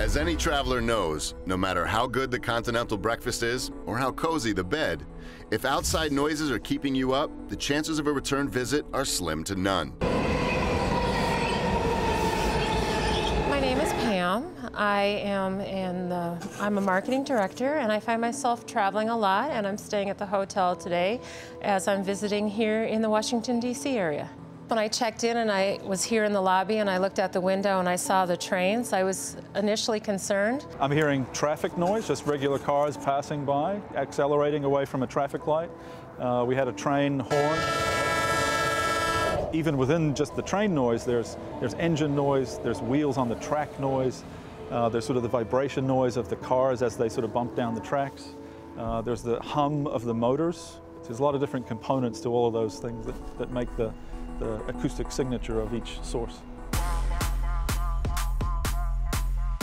As any traveler knows, no matter how good the continental breakfast is or how cozy the bed, if outside noises are keeping you up, the chances of a return visit are slim to none. My name is Pam. I'm a marketing director, and I find myself traveling a lot, and I'm staying at the hotel today as I'm visiting here in the Washington, D.C. area. When I checked in and I was here in the lobby and I looked out the window and I saw the trains, I was initially concerned. I'm hearing traffic noise, just regular cars passing by, accelerating away from a traffic light. We had a train horn. Even within just the train noise, there's engine noise, there's wheels on the track noise, there's sort of the vibration noise of the cars as they sort of bump down the tracks. There's the hum of the motors. There's a lot of different components to all of those things that make the acoustic signature of each source.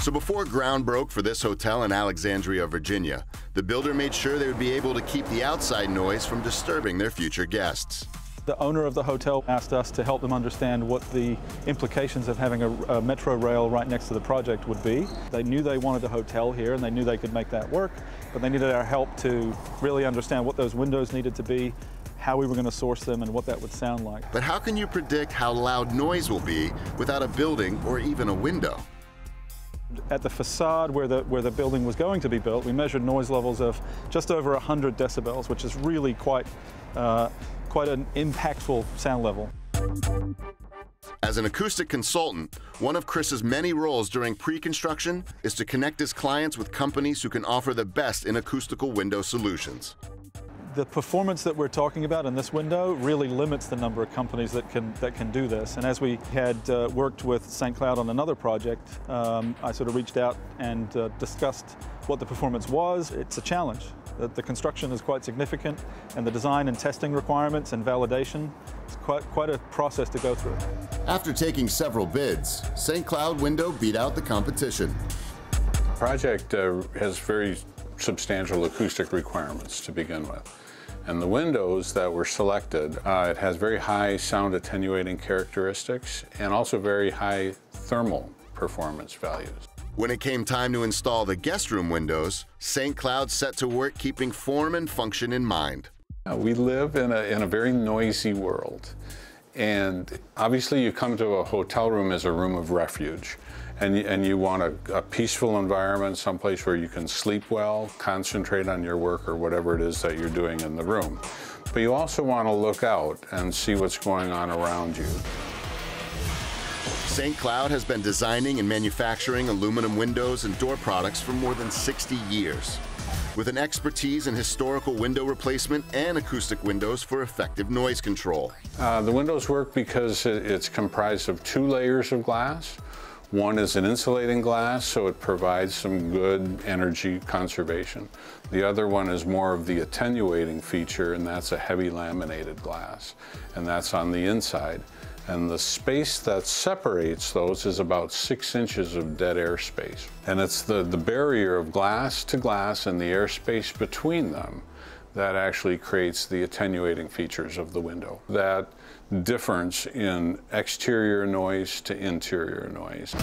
So before ground broke for this hotel in Alexandria, Virginia, the builder made sure they would be able to keep the outside noise from disturbing their future guests. The owner of the hotel asked us to help them understand what the implications of having a metro rail right next to the project would be. They knew they wanted a hotel here and they knew they could make that work, but they needed our help to really understand what those windows needed to be, how we were going to source them, and what that would sound like. But how can you predict how loud noise will be without a building or even a window? At the facade where the building was going to be built, we measured noise levels of just over 100 decibels, which is really quite an impactful sound level. As an acoustic consultant, one of Chris's many roles during pre-construction is to connect his clients with companies who can offer the best in acoustical window solutions. The performance that we're talking about in this window really limits the number of companies that can do this. And as we had worked with St. Cloud on another project, I sort of reached out and discussed what the performance was. It's a challenge. The construction is quite significant, and the design and testing requirements and validation is quite a process to go through. After taking several bids, St. Cloud Window beat out the competition. The project has very substantial acoustic requirements to begin with. And the windows that were selected, it has very high sound attenuating characteristics and also very high thermal performance values. When it came time to install the guest room windows, St. Cloud set to work keeping form and function in mind. We live in a very noisy world. And obviously you come to a hotel room as a room of refuge. And you want a peaceful environment, someplace where you can sleep well, concentrate on your work or whatever it is that you're doing in the room. But you also want to look out and see what's going on around you. St. Cloud has been designing and manufacturing aluminum windows and door products for more than 60 years, with an expertise in historical window replacement and acoustic windows for effective noise control. The windows work because it's comprised of 2 layers of glass. One is an insulating glass, so it provides some good energy conservation. The other one is more of the attenuating feature, and that's a heavy laminated glass, and that's on the inside. And the space that separates those is about 6 inches of dead air space. And it's the barrier of glass to glass and the airspace between them that actually creates the attenuating features of the window. That difference in exterior noise to interior noise.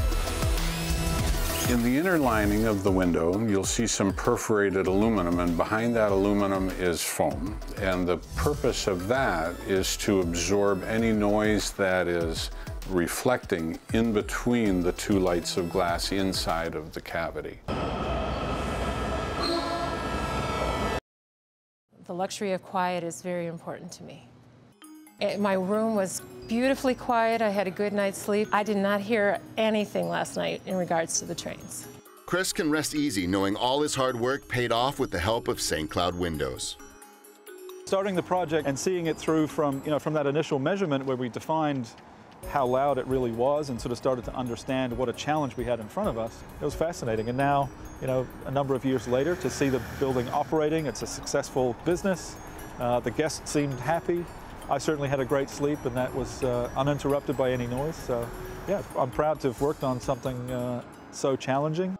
In the inner lining of the window, you'll see some perforated aluminum, and behind that aluminum is foam. And the purpose of that is to absorb any noise that is reflecting in between the 2 lights of glass inside of the cavity. The luxury of quiet is very important to me. My room was beautifully quiet. I had a good night's sleep. I did not hear anything last night in regards to the trains. Chris can rest easy knowing all his hard work paid off with the help of St. Cloud Windows. Starting the project and seeing it through from that initial measurement where we defined how loud it really was and sort of started to understand what a challenge we had in front of us, it was fascinating. And now, a number of years later, to see the building operating, it's a successful business. The guests seemed happy. I certainly had a great sleep, and that was uninterrupted by any noise. So, yeah, I'm proud to have worked on something so challenging.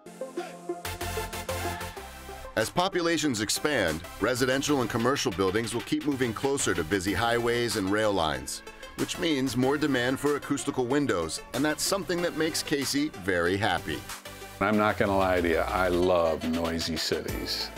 As populations expand, residential and commercial buildings will keep moving closer to busy highways and rail lines, which means more demand for acoustical windows, and that's something that makes Casey very happy. I'm not going to lie to you, I love noisy cities.